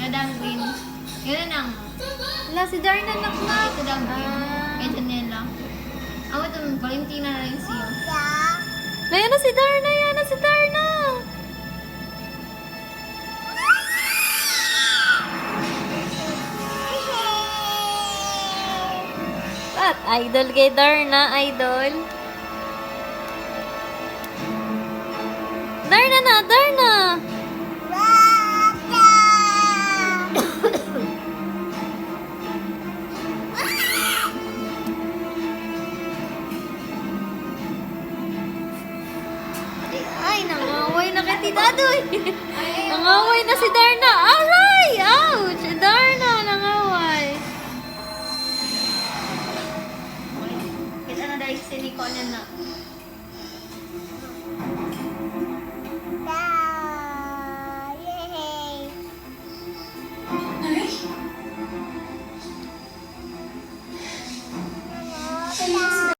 Madam Green. Yun ang. Wala, si Darna naknak. Ito daw Green. Kay Janela. Ako ito, Valentina na rin siya. Yan na si Darna, yan na si Darna. At idol kay Darna, idol. Darna na, Darna. Ay, nangaway na kay Dadoy. Nangaway na si Darna.